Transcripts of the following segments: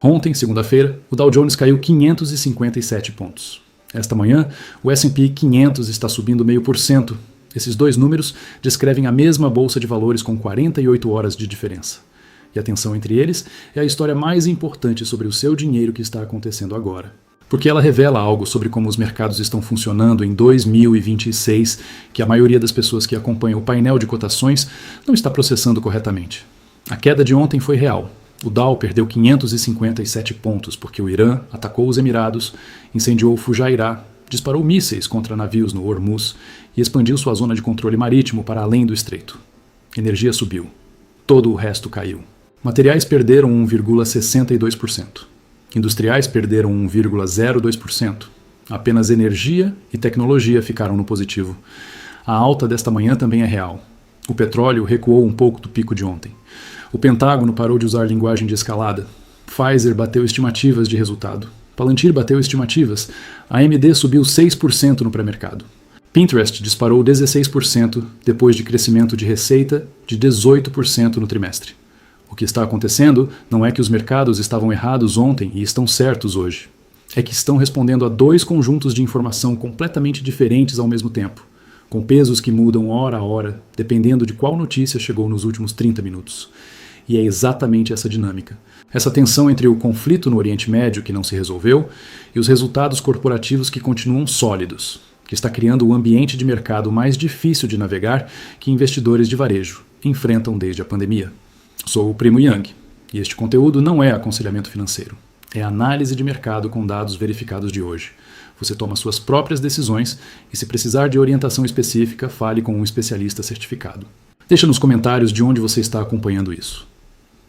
Ontem, segunda-feira, o Dow Jones caiu 557 pontos. Esta manhã, o S&P 500 está subindo 0,5%. Esses dois números descrevem a mesma bolsa de valores com 48 horas de diferença. E a tensão entre eles é a história mais importante sobre o seu dinheiro que está acontecendo agora. Porque ela revela algo sobre como os mercados estão funcionando em 2026, que a maioria das pessoas que acompanham o painel de cotações não está processando corretamente. A queda de ontem foi real. O Dow perdeu 557 pontos porque o Irã atacou os Emirados, incendiou Fujairah, disparou mísseis contra navios no Hormuz e expandiu sua zona de controle marítimo para além do estreito. Energia subiu. Todo o resto caiu. Materiais perderam 1,62%. Industriais perderam 1,02%. Apenas energia e tecnologia ficaram no positivo. A alta desta manhã também é real. O petróleo recuou um pouco do pico de ontem. O Pentágono parou de usar linguagem de escalada. Pfizer bateu estimativas de resultado. Palantir bateu estimativas. A AMD subiu 6% no pré-mercado. Pinterest disparou 16% depois de crescimento de receita de 18% no trimestre. O que está acontecendo não é que os mercados estavam errados ontem e estão certos hoje. É que estão respondendo a dois conjuntos de informação completamente diferentes ao mesmo tempo, com pesos que mudam hora a hora, dependendo de qual notícia chegou nos últimos 30 minutos. E é exatamente essa dinâmica. Essa tensão entre o conflito no Oriente Médio, que não se resolveu, e os resultados corporativos que continuam sólidos, que está criando o ambiente de mercado mais difícil de navegar que investidores de varejo enfrentam desde a pandemia. Sou o Primo Yang, e este conteúdo não é aconselhamento financeiro. É análise de mercado com dados verificados de hoje. Você toma suas próprias decisões e, se precisar de orientação específica, fale com um especialista certificado. Deixa nos comentários de onde você está acompanhando isso.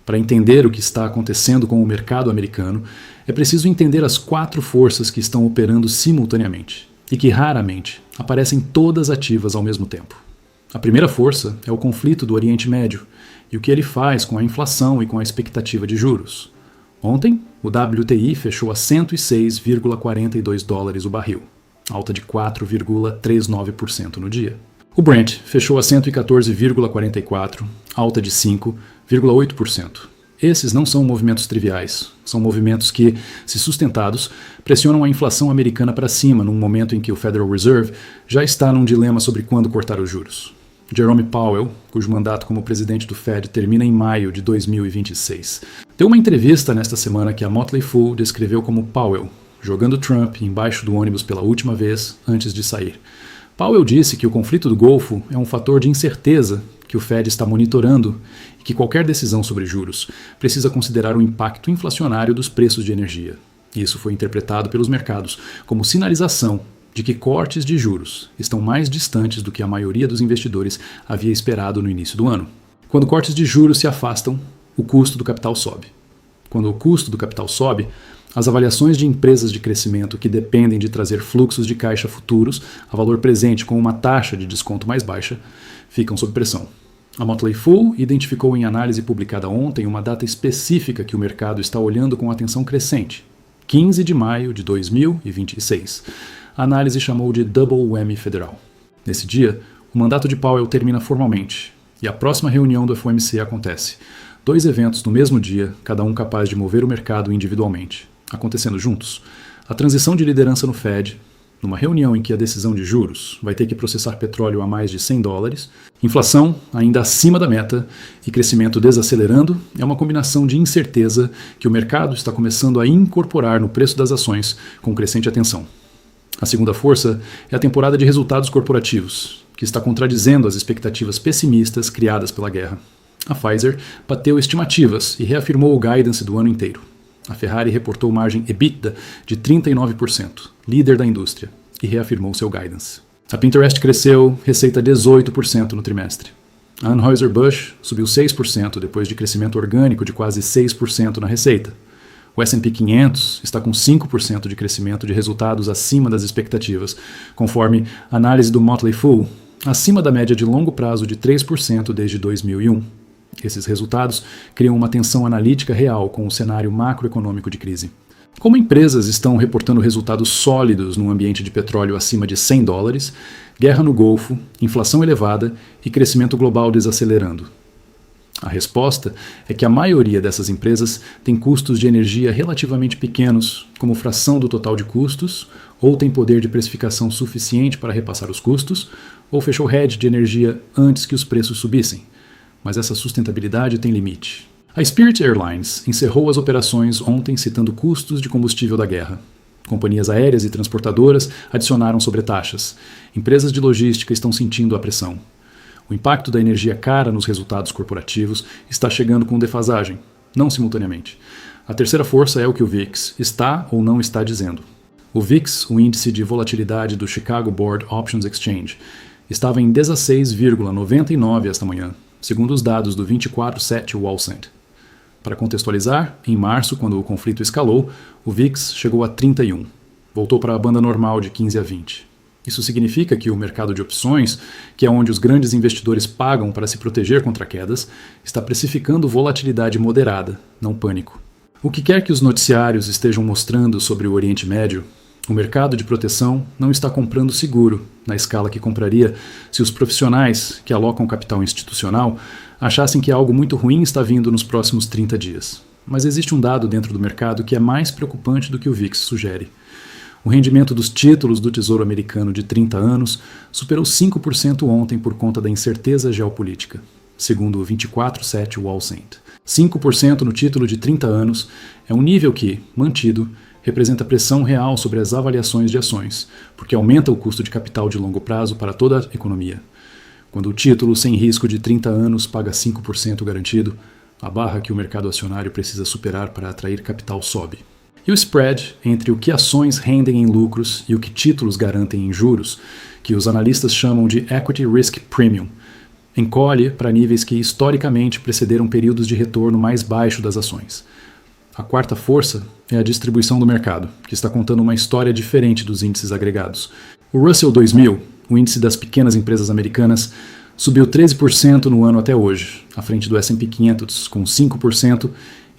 Para entender o que está acontecendo com o mercado americano, é preciso entender as 4 forças que estão operando simultaneamente e que raramente aparecem todas ativas ao mesmo tempo. A primeira força é o conflito do Oriente Médio e o que ele faz com a inflação e com a expectativa de juros. Ontem, o WTI fechou a 106,42 dólares o barril, alta de 4,39% no dia. O Brent fechou a 114,44, alta de 5,8%. Esses não são movimentos triviais, são movimentos que, se sustentados, pressionam a inflação americana para cima num momento em que o Federal Reserve já está num dilema sobre quando cortar os juros. Jerome Powell, cujo mandato como presidente do Fed termina em maio de 2026, deu uma entrevista nesta semana que a Motley Fool descreveu como Powell, jogando Trump embaixo do ônibus pela última vez antes de sair. Powell disse que o conflito do Golfo é um fator de incerteza que o Fed está monitorando e que qualquer decisão sobre juros precisa considerar o impacto inflacionário dos preços de energia. Isso foi interpretado pelos mercados como sinalização de que cortes de juros estão mais distantes do que a maioria dos investidores havia esperado no início do ano. Quando cortes de juros se afastam, o custo do capital sobe. Quando o custo do capital sobe, as avaliações de empresas de crescimento que dependem de trazer fluxos de caixa futuros a valor presente com uma taxa de desconto mais baixa ficam sob pressão. A Motley Fool identificou em análise publicada ontem uma data específica que o mercado está olhando com atenção crescente: 15 de maio de 2026. A análise chamou de Double Whammy Federal. Nesse dia, o mandato de Powell termina formalmente e a próxima reunião do FOMC acontece. 2 eventos no mesmo dia, cada um capaz de mover o mercado individualmente, acontecendo juntos. A transição de liderança no Fed, numa reunião em que a decisão de juros vai ter que processar petróleo a mais de 100 dólares, inflação ainda acima da meta e crescimento desacelerando, é uma combinação de incerteza que o mercado está começando a incorporar no preço das ações com crescente atenção. A segunda força é a temporada de resultados corporativos, que está contradizendo as expectativas pessimistas criadas pela guerra. A Pfizer bateu estimativas e reafirmou o guidance do ano inteiro. A Ferrari reportou margem EBITDA de 39%, líder da indústria, e reafirmou seu guidance. A Pinterest cresceu receita 18% no trimestre. A Anheuser-Busch subiu 6% depois de crescimento orgânico de quase 6% na receita. O S&P 500 está com 5% de crescimento de resultados acima das expectativas, conforme análise do Motley Fool, acima da média de longo prazo de 3% desde 2001. Esses resultados criam uma tensão analítica real com o cenário macroeconômico de crise. Como empresas estão reportando resultados sólidos num ambiente de petróleo acima de 100 dólares, guerra no Golfo, inflação elevada e crescimento global desacelerando? A resposta é que a maioria dessas empresas tem custos de energia relativamente pequenos, como fração do total de custos, ou tem poder de precificação suficiente para repassar os custos, ou fechou hedge de energia antes que os preços subissem. Mas essa sustentabilidade tem limite. A Spirit Airlines encerrou as operações ontem citando custos de combustível da guerra. Companhias aéreas e transportadoras adicionaram sobretaxas. Empresas de logística estão sentindo a pressão. O impacto da energia cara nos resultados corporativos está chegando com defasagem, não simultaneamente. A terceira força é o que o VIX está ou não está dizendo. O VIX, o índice de volatilidade do Chicago Board Options Exchange, estava em 16,99 esta manhã, segundo os dados do 24/7 Wall Street. Para contextualizar, em março, quando o conflito escalou, o VIX chegou a 31, voltou para a banda normal de 15 a 20. Isso significa que o mercado de opções, que é onde os grandes investidores pagam para se proteger contra quedas, está precificando volatilidade moderada, não pânico. O que quer que os noticiários estejam mostrando sobre o Oriente Médio, o mercado de proteção não está comprando seguro na escala que compraria se os profissionais que alocam capital institucional achassem que algo muito ruim está vindo nos próximos 30 dias. Mas existe um dado dentro do mercado que é mais preocupante do que o VIX sugere. O rendimento dos títulos do Tesouro Americano de 30 anos superou 5% ontem por conta da incerteza geopolítica, segundo o 24/7 Wall Street. 5% no título de 30 anos é um nível que, mantido, representa pressão real sobre as avaliações de ações, porque aumenta o custo de capital de longo prazo para toda a economia. Quando o título sem risco de 30 anos paga 5% garantido, a barra que o mercado acionário precisa superar para atrair capital sobe. E o spread entre o que ações rendem em lucros e o que títulos garantem em juros, que os analistas chamam de Equity Risk Premium, encolhe para níveis que historicamente precederam períodos de retorno mais baixo das ações. A quarta força é a distribuição do mercado, que está contando uma história diferente dos índices agregados. O Russell 2000, o índice das pequenas empresas americanas, subiu 13% no ano até hoje, à frente do S&P 500 com 5%,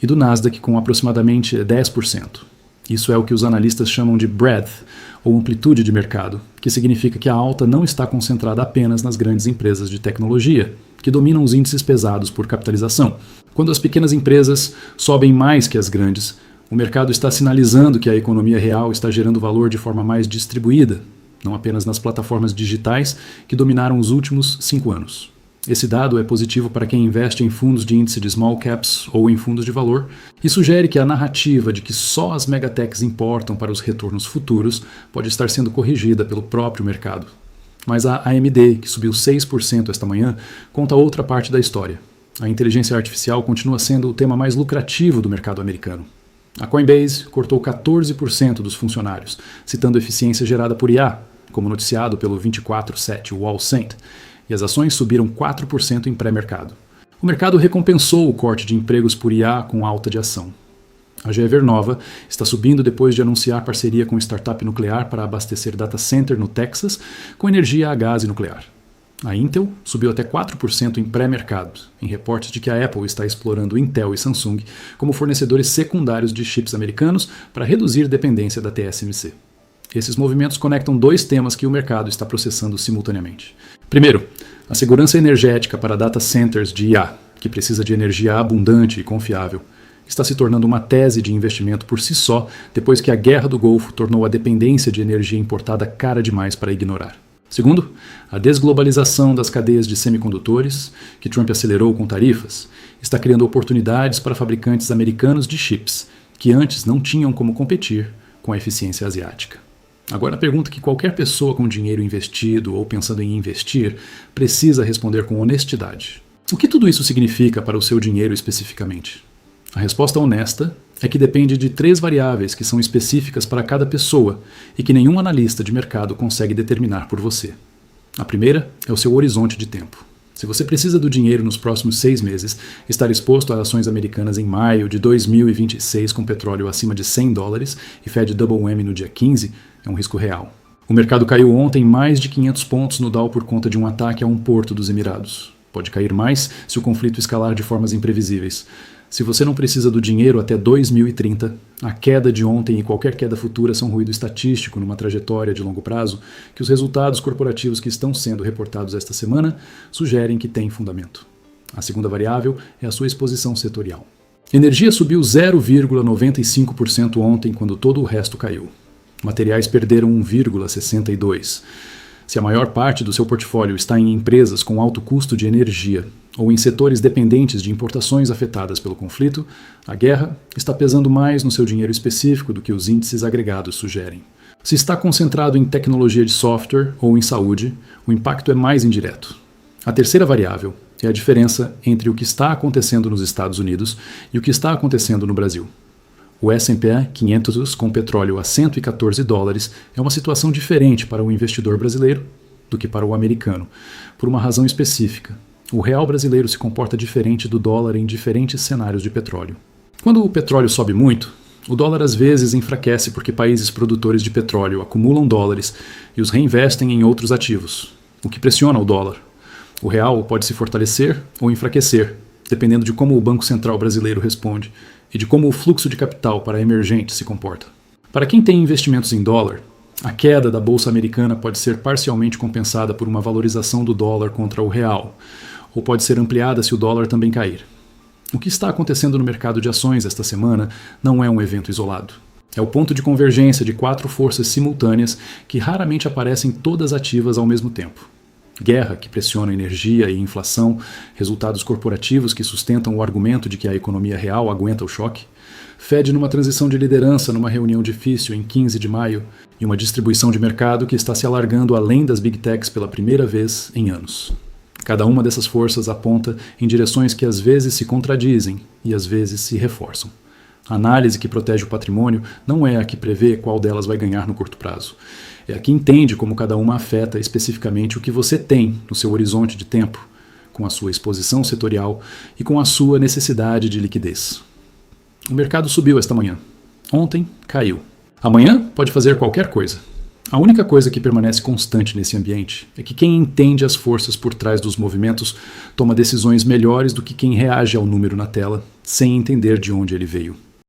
e do Nasdaq com aproximadamente 10%. Isso é o que os analistas chamam de breadth, ou amplitude de mercado, que significa que a alta não está concentrada apenas nas grandes empresas de tecnologia, que dominam os índices pesados por capitalização. Quando as pequenas empresas sobem mais que as grandes, o mercado está sinalizando que a economia real está gerando valor de forma mais distribuída, não apenas nas plataformas digitais que dominaram os últimos 5 anos. Esse dado é positivo para quem investe em fundos de índice de small caps ou em fundos de valor e sugere que a narrativa de que só as megatechs importam para os retornos futuros pode estar sendo corrigida pelo próprio mercado. Mas a AMD, que subiu 6% esta manhã, conta outra parte da história. A inteligência artificial continua sendo o tema mais lucrativo do mercado americano. A Coinbase cortou 14% dos funcionários, citando eficiência gerada por IA, como noticiado pelo 24/7 Wall Street, e as ações subiram 4% em pré-mercado. O mercado recompensou o corte de empregos por IA com alta de ação. A GE Vernova está subindo depois de anunciar parceria com startup nuclear para abastecer data center no Texas com energia a gás e nuclear. A Intel subiu até 4% em pré-mercado, em reportes de que a Apple está explorando Intel e Samsung como fornecedores secundários de chips americanos para reduzir dependência da TSMC. Esses movimentos conectam dois temas que o mercado está processando simultaneamente. Primeiro, a segurança energética para data centers de IA, que precisa de energia abundante e confiável, está se tornando uma tese de investimento por si só depois que a Guerra do Golfo tornou a dependência de energia importada cara demais para ignorar. Segundo, a desglobalização das cadeias de semicondutores, que Trump acelerou com tarifas, está criando oportunidades para fabricantes americanos de chips, que antes não tinham como competir com a eficiência asiática. Agora a pergunta que qualquer pessoa com dinheiro investido ou pensando em investir precisa responder com honestidade. O que tudo isso significa para o seu dinheiro especificamente? A resposta honesta é que depende de 3 variáveis que são específicas para cada pessoa e que nenhum analista de mercado consegue determinar por você. A primeira é o seu horizonte de tempo. Se você precisa do dinheiro nos próximos 6 meses, estar exposto a ações americanas em maio de 2026 com petróleo acima de $100 e Fed Double Whammy no dia 15 é um risco real. O mercado caiu ontem mais de 500 pontos no Dow por conta de um ataque a um porto dos Emirados. Pode cair mais se o conflito escalar de formas imprevisíveis. Se você não precisa do dinheiro até 2030, a queda de ontem e qualquer queda futura são ruído estatístico numa trajetória de longo prazo que os resultados corporativos que estão sendo reportados esta semana sugerem que tem fundamento. A segunda variável é a sua exposição setorial. Energia subiu 0,95% ontem, quando todo o resto caiu. Materiais perderam 1,62%. Se a maior parte do seu portfólio está em empresas com alto custo de energia ou em setores dependentes de importações afetadas pelo conflito, a guerra está pesando mais no seu dinheiro específico do que os índices agregados sugerem. Se está concentrado em tecnologia de software ou em saúde, o impacto é mais indireto. A terceira variável é a diferença entre o que está acontecendo nos Estados Unidos e o que está acontecendo no Brasil. O S&P 500 com petróleo a $114 é uma situação diferente para o investidor brasileiro do que para o americano, por uma razão específica. O real brasileiro se comporta diferente do dólar em diferentes cenários de petróleo. Quando o petróleo sobe muito, o dólar às vezes enfraquece porque países produtores de petróleo acumulam dólares e os reinvestem em outros ativos, o que pressiona o dólar. O real pode se fortalecer ou enfraquecer, dependendo de como o Banco Central brasileiro responde e de como o fluxo de capital para emergentes se comporta. Para quem tem investimentos em dólar, a queda da bolsa americana pode ser parcialmente compensada por uma valorização do dólar contra o real, ou pode ser ampliada se o dólar também cair. O que está acontecendo no mercado de ações esta semana não é um evento isolado. É o ponto de convergência de 4 forças simultâneas que raramente aparecem todas ativas ao mesmo tempo. Guerra, que pressiona a energia e inflação, resultados corporativos que sustentam o argumento de que a economia real aguenta o choque, Fed numa transição de liderança numa reunião difícil em 15 de maio e uma distribuição de mercado que está se alargando além das Big Techs pela primeira vez em anos. Cada uma dessas forças aponta em direções que às vezes se contradizem e às vezes se reforçam. A análise que protege o patrimônio não é a que prevê qual delas vai ganhar no curto prazo. É a que entende como cada uma afeta especificamente o que você tem no seu horizonte de tempo, com a sua exposição setorial e com a sua necessidade de liquidez. O mercado subiu esta manhã. Ontem, caiu. Amanhã pode fazer qualquer coisa. A única coisa que permanece constante nesse ambiente é que quem entende as forças por trás dos movimentos toma decisões melhores do que quem reage ao número na tela, sem entender de onde ele veio.